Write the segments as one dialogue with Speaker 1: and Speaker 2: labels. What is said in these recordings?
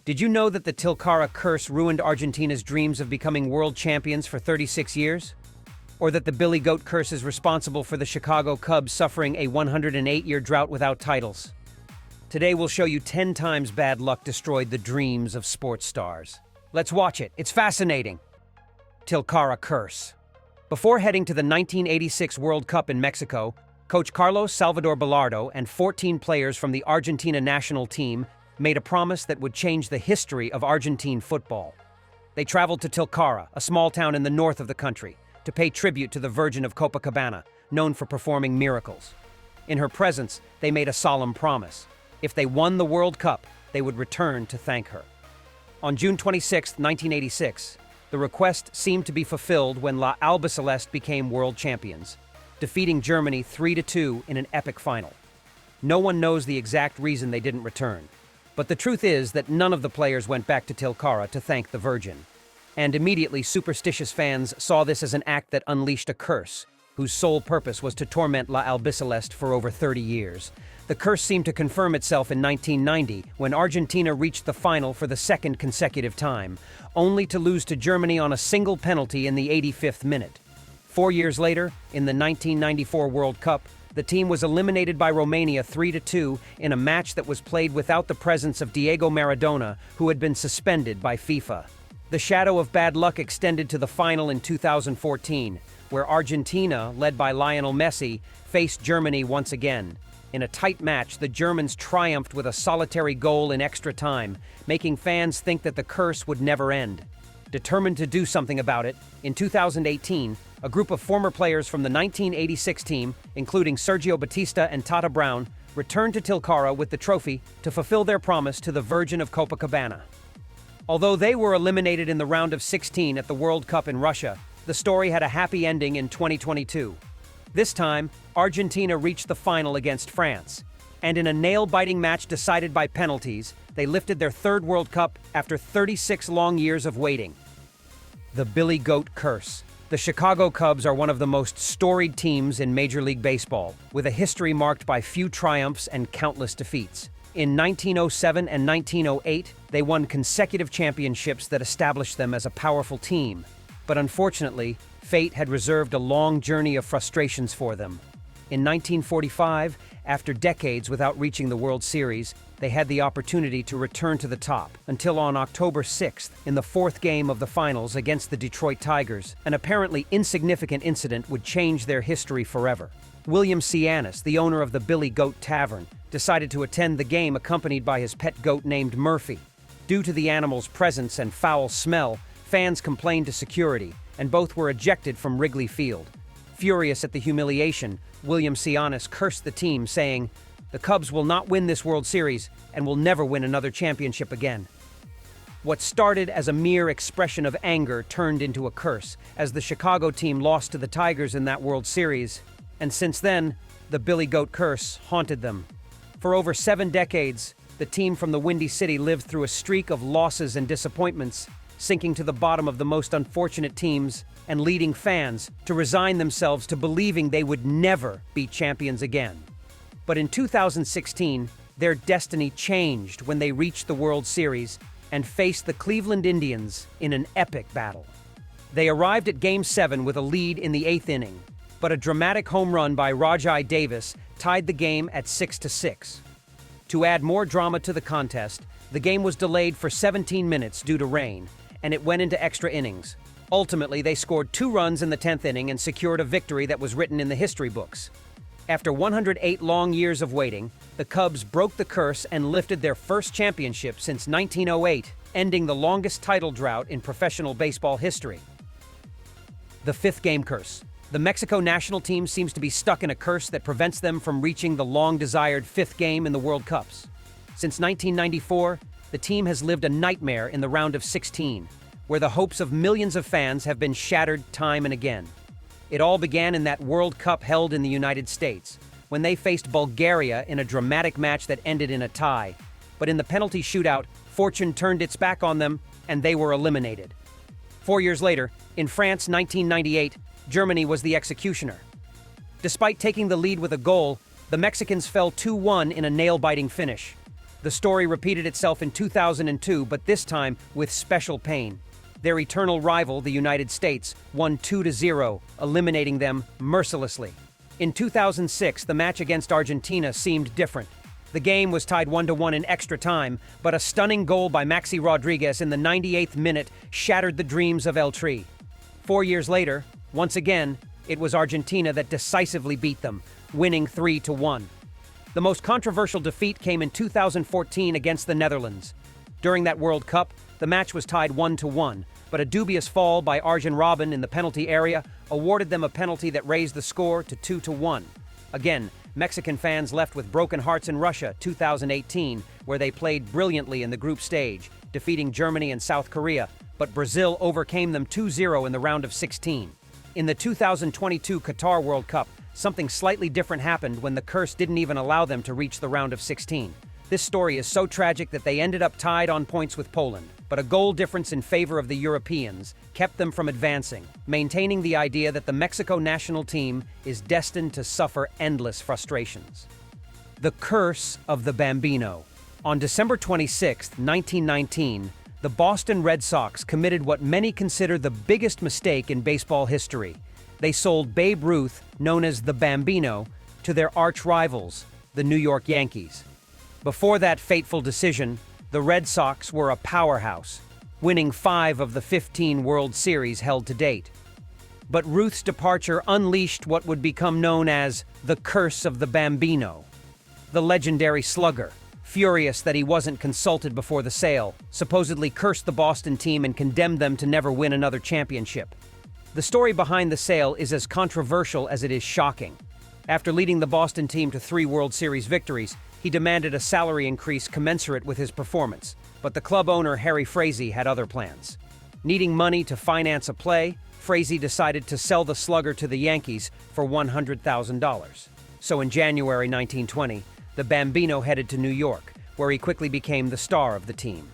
Speaker 1: Did you know that the Tilcara curse ruined Argentina's dreams of becoming world champions for 36 years? Or that the Billy Goat curse is responsible for the Chicago Cubs suffering a 108-year drought without titles? Today we'll show you 10 times bad luck destroyed the dreams of sports stars. Let's watch it. It's fascinating. Tilcara curse. Before heading to the 1986 World Cup in Mexico, Coach Carlos Salvador Bilardo and 14 players from the Argentina national team made a promise that would change the history of Argentine football. They traveled to Tilcara, a small town in the north of the country, to pay tribute to the Virgin of Copacabana, known for performing miracles. In her presence, they made a solemn promise. If they won the World Cup, they would return to thank her. On June 26, 1986, the request seemed to be fulfilled when La Albiceleste became world champions, defeating Germany 3-2 in an epic final. No one knows the exact reason they didn't return, but the truth is that none of the players went back to Tilcara to thank the Virgin. And immediately, superstitious fans saw this as an act that unleashed a curse, whose sole purpose was to torment La Albiceleste for over 30 years. The curse seemed to confirm itself in 1990, when Argentina reached the final for the second consecutive time, only to lose to Germany on a single penalty in the 85th minute. 4 years later, in the 1994 World Cup, the team was eliminated by Romania 3-2 in a match that was played without the presence of Diego Maradona, who had been suspended by FIFA. The shadow of bad luck extended to the final in 2014, where Argentina, led by Lionel Messi, faced Germany once again. In a tight match, the Germans triumphed with a solitary goal in extra time, making fans think that the curse would never end. Determined to do something about it, in 2018, a group of former players from the 1986 team, including Sergio Batista and Tata Brown, returned to Tilcara with the trophy to fulfill their promise to the Virgin of Copacabana. Although they were eliminated in the round of 16 at the World Cup in Russia, the story had a happy ending in 2022. This time, Argentina reached the final against France, and in a nail-biting match decided by penalties, they lifted their third World Cup after 36 long years of waiting. The Billy Goat curse. The Chicago Cubs are one of the most storied teams in Major League Baseball, with a history marked by few triumphs and countless defeats. In 1907 and 1908, they won consecutive championships that established them as a powerful team. But unfortunately, fate had reserved a long journey of frustrations for them. In 1945, after decades without reaching the World Series, they had the opportunity to return to the top, until on October 6th, in the fourth game of the finals against the Detroit Tigers, an apparently insignificant incident would change their history forever. William Cianis, the owner of the Billy Goat Tavern, decided to attend the game accompanied by his pet goat named Murphy. Due to the animal's presence and foul smell, fans complained to security, and both were ejected from Wrigley Field. Furious at the humiliation, William Cianis cursed the team, saying, "The Cubs will not win this World Series and will never win another championship again." What started as a mere expression of anger turned into a curse, as the Chicago team lost to the Tigers in that World Series, and since then, the Billy Goat curse haunted them. For over 7 decades, the team from the Windy City lived through a streak of losses and disappointments, sinking to the bottom of the most unfortunate teams and leading fans to resign themselves to believing they would never be champions again. But in 2016, their destiny changed when they reached the World Series and faced the Cleveland Indians in an epic battle. They arrived at Game 7 with a lead in the 8th inning, but a dramatic home run by Rajai Davis tied the game at 6-6. To add more drama to the contest, the game was delayed for 17 minutes due to rain, and it went into extra innings. Ultimately, they scored 2 runs in the 10th inning and secured a victory that was written in the history books. After 108 long years of waiting, the Cubs broke the curse and lifted their first championship since 1908, ending the longest title drought in professional baseball history. The 5th game curse. The Mexico national team seems to be stuck in a curse that prevents them from reaching the long-desired 5th game in the World Cups. Since 1994, the team has lived a nightmare in the round of 16, where the hopes of millions of fans have been shattered time and again. It all began in that World Cup held in the United States, when they faced Bulgaria in a dramatic match that ended in a tie. But in the penalty shootout, fortune turned its back on them, and they were eliminated. 4 years later, in France 1998, Germany was the executioner. Despite taking the lead with a goal, the Mexicans fell 2-1 in a nail-biting finish. The story repeated itself in 2002, but this time with special pain. Their eternal rival, the United States, won 2-0, eliminating them mercilessly. In 2006, the match against Argentina seemed different. The game was tied 1-1 in extra time, but a stunning goal by Maxi Rodriguez in the 98th minute shattered the dreams of El Tri. 4 years later, once again, it was Argentina that decisively beat them, winning 3-1. The most controversial defeat came in 2014 against the Netherlands. During that World Cup, the match was tied 1-1, but a dubious fall by Arjen Robben in the penalty area awarded them a penalty that raised the score to 2-1. Again, Mexican fans left with broken hearts in Russia 2018, where they played brilliantly in the group stage, defeating Germany and South Korea, but Brazil overcame them 2-0 in the round of 16. In the 2022 Qatar World Cup, something slightly different happened when the curse didn't even allow them to reach the round of 16. This story is so tragic that they ended up tied on points with Poland, but a goal difference in favor of the Europeans kept them from advancing, maintaining the idea that the Mexico national team is destined to suffer endless frustrations. The curse of the Bambino. On December 26, 1919, the Boston Red Sox committed what many consider the biggest mistake in baseball history. They sold Babe Ruth, known as the Bambino, to their arch rivals, the New York Yankees. Before that fateful decision, the Red Sox were a powerhouse, winning 5 of the 15 World Series held to date. But Ruth's departure unleashed what would become known as the curse of the Bambino. The legendary slugger, furious that he wasn't consulted before the sale, supposedly cursed the Boston team and condemned them to never win another championship. The story behind the sale is as controversial as it is shocking. After leading the Boston team to 3 World Series victories, he demanded a salary increase commensurate with his performance, but the club owner Harry Frazee had other plans. Needing money to finance a play, Frazee decided to sell the slugger to the Yankees for $100,000. So in January 1920, the Bambino headed to New York, where he quickly became the star of the team.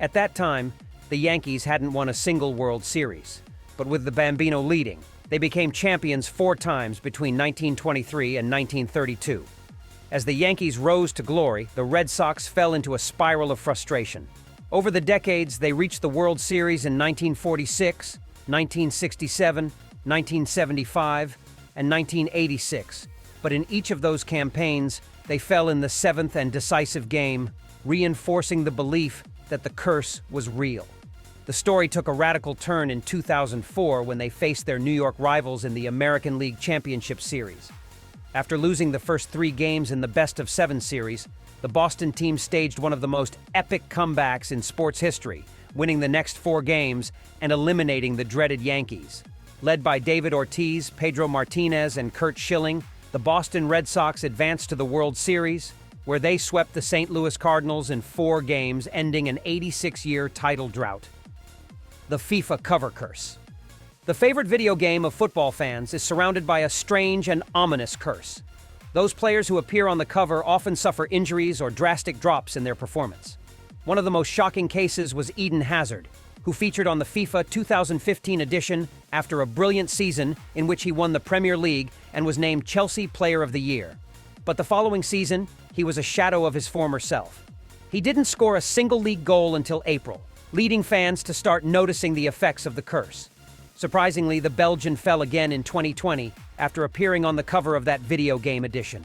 Speaker 1: At that time, the Yankees hadn't won a single World Series, but with the Bambino leading, they became champions 4 times between 1923 and 1932. As the Yankees rose to glory, the Red Sox fell into a spiral of frustration. Over the decades, they reached the World Series in 1946, 1967, 1975, and 1986. But in each of those campaigns, they fell in the 7th and decisive game, reinforcing the belief that the curse was real. The story took a radical turn in 2004 when they faced their New York rivals in the American League Championship Series. After losing the first 3 games in the best-of-7 series, the Boston team staged one of the most epic comebacks in sports history, winning the next 4 games and eliminating the dreaded Yankees. Led by David Ortiz, Pedro Martinez, and Curt Schilling, the Boston Red Sox advanced to the World Series, where they swept the St. Louis Cardinals in 4 games, ending an 86-year title drought. The FIFA cover curse. The favorite video game of football fans is surrounded by a strange and ominous curse. Those players who appear on the cover often suffer injuries or drastic drops in their performance. One of the most shocking cases was Eden Hazard, who featured on the FIFA 2015 edition after a brilliant season in which he won the Premier League and was named Chelsea Player of the Year. But the following season, he was a shadow of his former self. He didn't score a single league goal until April, leading fans to start noticing the effects of the curse. Surprisingly, the Belgian fell again in 2020 after appearing on the cover of that video game edition.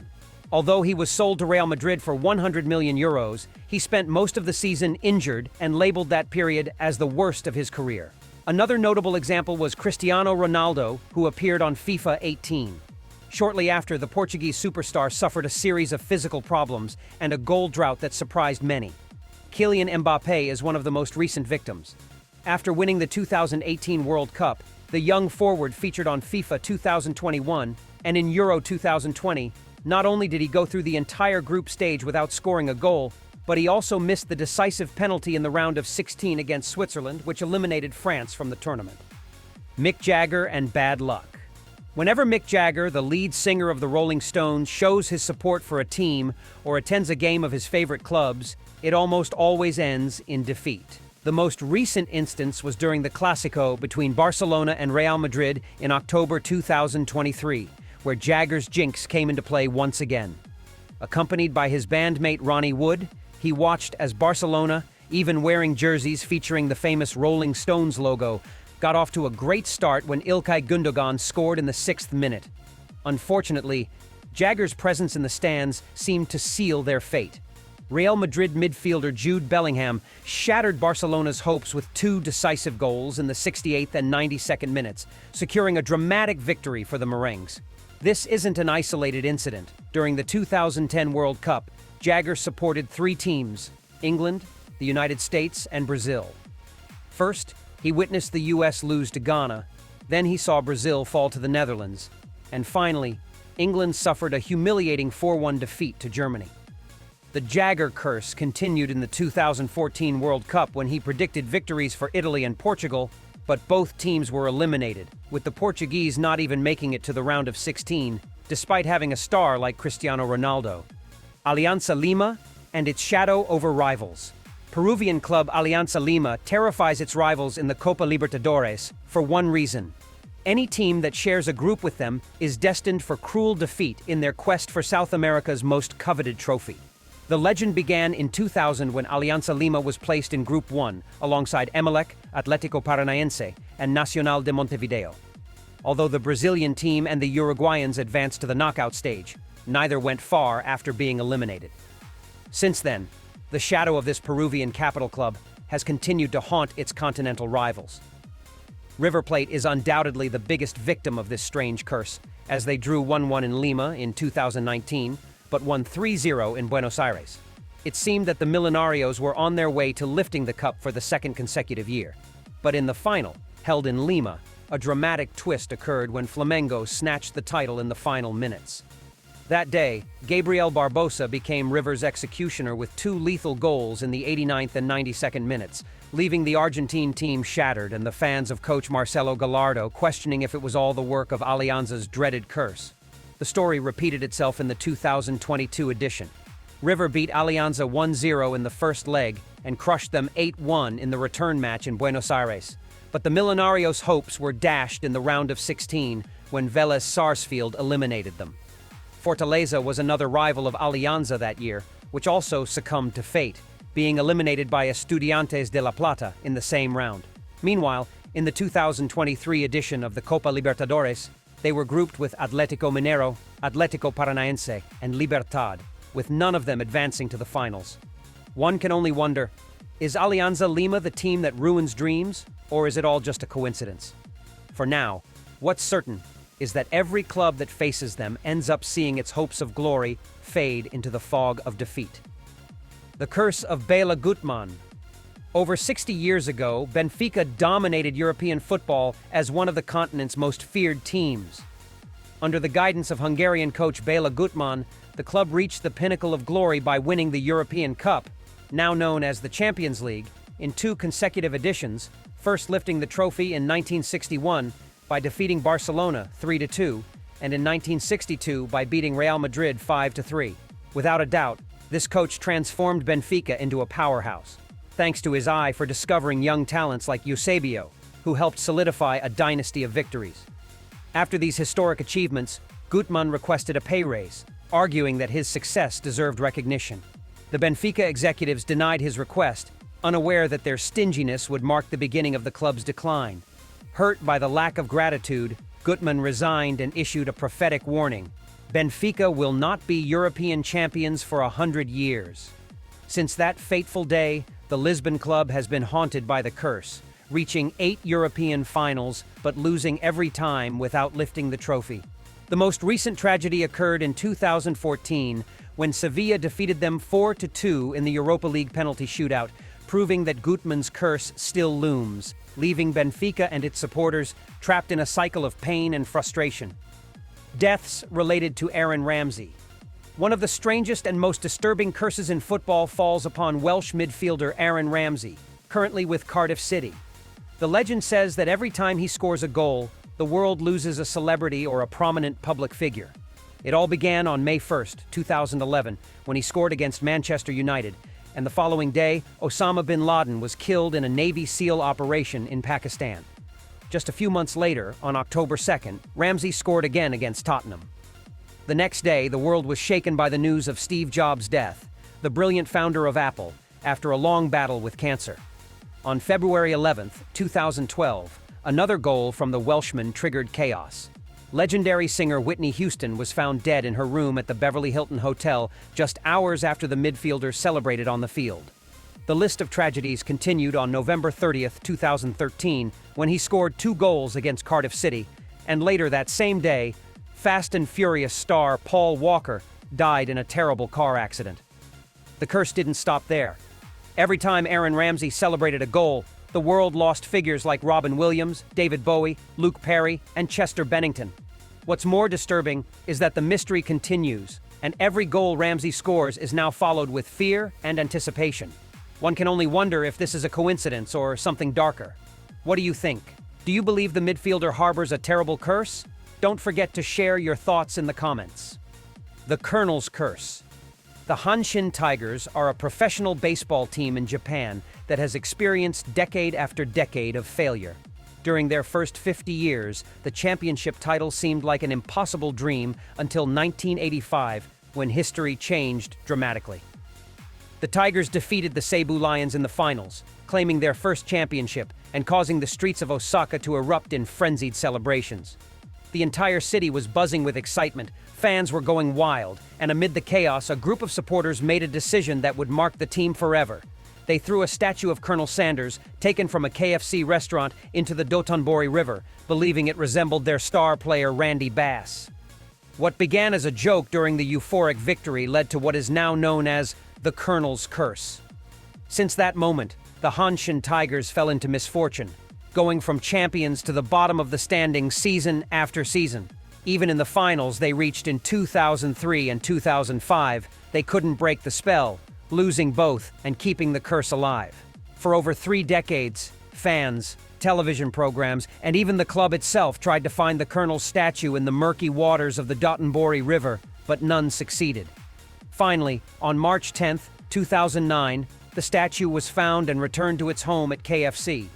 Speaker 1: Although he was sold to Real Madrid for 100 million euros, he spent most of the season injured and labeled that period as the worst of his career. Another notable example was Cristiano Ronaldo, who appeared on FIFA 18. Shortly after, the Portuguese superstar suffered a series of physical problems and a goal drought that surprised many. Kylian Mbappé is one of the most recent victims. After winning the 2018 World Cup, the young forward featured on FIFA 2021 and in Euro 2020, not only did he go through the entire group stage without scoring a goal, but he also missed the decisive penalty in the round of 16 against Switzerland, which eliminated France from the tournament. Mick Jagger and bad luck. Whenever Mick Jagger, the lead singer of the Rolling Stones, shows his support for a team or attends a game of his favorite clubs, it almost always ends in defeat. The most recent instance was during the Clásico between Barcelona and Real Madrid in October 2023, where Jagger's jinx came into play once again. Accompanied by his bandmate Ronnie Wood, he watched as Barcelona, even wearing jerseys featuring the famous Rolling Stones logo, got off to a great start when İlkay Gündoğan scored in the 6th minute. Unfortunately, Jagger's presence in the stands seemed to seal their fate. Real Madrid midfielder Jude Bellingham shattered Barcelona's hopes with 2 decisive goals in the 68th and 92nd minutes, securing a dramatic victory for the Merengues. This isn't an isolated incident. During the 2010 World Cup, Jagger supported 3 teams: England, the United States, and Brazil. First, he witnessed the US lose to Ghana, then he saw Brazil fall to the Netherlands, and finally, England suffered a humiliating 4-1 defeat to Germany. The Jagger curse continued in the 2014 World Cup when he predicted victories for Italy and Portugal, but both teams were eliminated, with the Portuguese not even making it to the round of 16, despite having a star like Cristiano Ronaldo. Alianza Lima and its shadow over rivals. Peruvian club Alianza Lima terrifies its rivals in the Copa Libertadores for one reason. Any team that shares a group with them is destined for cruel defeat in their quest for South America's most coveted trophy. The legend began in 2000 when Alianza Lima was placed in Group 1 alongside Emelec, Atlético Paranaense, and Nacional de Montevideo. Although the Brazilian team and the Uruguayans advanced to the knockout stage, neither went far after being eliminated. Since then, the shadow of this Peruvian capital club has continued to haunt its continental rivals. River Plate is undoubtedly the biggest victim of this strange curse, as they drew 1-1 in Lima in 2019, but won 3-0 in Buenos Aires. It seemed that the Millonarios were on their way to lifting the cup for the 2nd consecutive year. But in the final, held in Lima, a dramatic twist occurred when Flamengo snatched the title in the final minutes. That day, Gabriel Barbosa became River's executioner with 2 lethal goals in the 89th and 92nd minutes, leaving the Argentine team shattered and the fans of coach Marcelo Gallardo questioning if it was all the work of Alianza's dreaded curse. The story repeated itself in the 2022 edition. River beat Alianza 1-0 in the first leg and crushed them 8-1 in the return match in Buenos Aires. But the Millonarios' hopes were dashed in the round of 16 when Vélez Sarsfield eliminated them. Fortaleza was another rival of Alianza that year, which also succumbed to fate, being eliminated by Estudiantes de La Plata in the same round. Meanwhile, in the 2023 edition of the Copa Libertadores, they were grouped with Atlético Mineiro, Atlético Paranaense, and Libertad, with none of them advancing to the finals. One can only wonder, is Alianza Lima the team that ruins dreams, or is it all just a coincidence? For now, what's certain is that every club that faces them ends up seeing its hopes of glory fade into the fog of defeat. The curse of Bela Gutmann. Over 60 years ago, Benfica dominated European football as one of the continent's most feared teams. Under the guidance of Hungarian coach Bela Gutmann, the club reached the pinnacle of glory by winning the European Cup, now known as the Champions League, in 2 consecutive editions, first lifting the trophy in 1961 by defeating Barcelona 3-2, and in 1962 by beating Real Madrid 5-3. Without a doubt, this coach transformed Benfica into a powerhouse, thanks to his eye for discovering young talents like Eusebio, who helped solidify a dynasty of victories. After these historic achievements, Gutmann requested a pay raise, arguing that his success deserved recognition. The Benfica executives denied his request, unaware that their stinginess would mark the beginning of the club's decline. Hurt by the lack of gratitude, Gutmann resigned and issued a prophetic warning: Benfica will not be European champions for 100 years. Since that fateful day, the Lisbon club has been haunted by the curse, reaching 8 European finals but losing every time without lifting the trophy. The most recent tragedy occurred in 2014 when Sevilla defeated them 4-2 in the Europa League penalty shootout, proving that Gutmann's curse still looms, leaving Benfica and its supporters trapped in a cycle of pain and frustration. Deaths related to Aaron Ramsey. One of the strangest and most disturbing curses in football falls upon Welsh midfielder Aaron Ramsey, currently with Cardiff City. The legend says that every time he scores a goal, the world loses a celebrity or a prominent public figure. It all began on May 1st, 2011, when he scored against Manchester United, and the following day, Osama bin Laden was killed in a Navy SEAL operation in Pakistan. Just a few months later, on October 2nd, Ramsey scored again against Tottenham. The next day, the world was shaken by the news of Steve Jobs' death, the brilliant founder of Apple, after a long battle with cancer. On February 11, 2012, another goal from the Welshman triggered chaos. Legendary singer Whitney Houston was found dead in her room at the Beverly Hilton Hotel just hours after the midfielder celebrated on the field. The list of tragedies continued on November 30, 2013, when he scored 2 goals against Cardiff City, and later that same day, Fast and Furious star Paul Walker died in a terrible car accident. The curse didn't stop there. Every time Aaron Ramsey celebrated a goal, the world lost figures like Robin Williams, David Bowie, Luke Perry, and Chester Bennington. What's more disturbing is that the mystery continues, and every goal Ramsey scores is now followed with fear and anticipation. One can only wonder if this is a coincidence or something darker. What do you think? Do you believe the midfielder harbors a terrible curse? Don't forget to share your thoughts in the comments. The Colonel's Curse. The Hanshin Tigers are a professional baseball team in Japan that has experienced decade after decade of failure. During their first 50 years, the championship title seemed like an impossible dream until 1985, when history changed dramatically. The Tigers defeated the Seibu Lions in the finals, claiming their first championship and causing the streets of Osaka to erupt in frenzied celebrations. The entire city was buzzing with excitement, fans were going wild, and amid the chaos, a group of supporters made a decision that would mark the team forever. They threw a statue of Colonel Sanders, taken from a KFC restaurant, into the Dotonbori River, believing it resembled their star player Randy Bass. What began as a joke during the euphoric victory led to what is now known as the Colonel's Curse. Since that moment, the Hanshin Tigers fell into misfortune, going from champions to the bottom of the standings season after season. Even in the finals they reached in 2003 and 2005, they couldn't break the spell, losing both and keeping the curse alive. For over 3 decades, fans, television programs, and even the club itself tried to find the Colonel's statue in the murky waters of the Dotonbori River, but none succeeded. Finally, on March 10, 2009, the statue was found and returned to its home at KFC.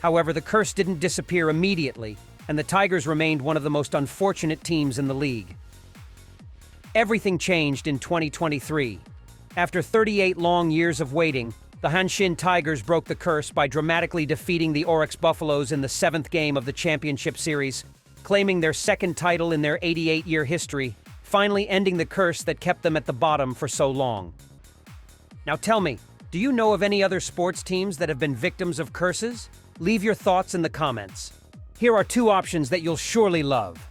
Speaker 1: However, the curse didn't disappear immediately, and the Tigers remained one of the most unfortunate teams in the league. Everything changed in 2023. After 38 long years of waiting, the Hanshin Tigers broke the curse by dramatically defeating the Oryx Buffaloes in the 7th game of the championship series, claiming their 2nd title in their 88-year history, finally ending the curse that kept them at the bottom for so long. Now tell me, do you know of any other sports teams that have been victims of curses? Leave your thoughts in the comments. Here are 2 options that you'll surely love.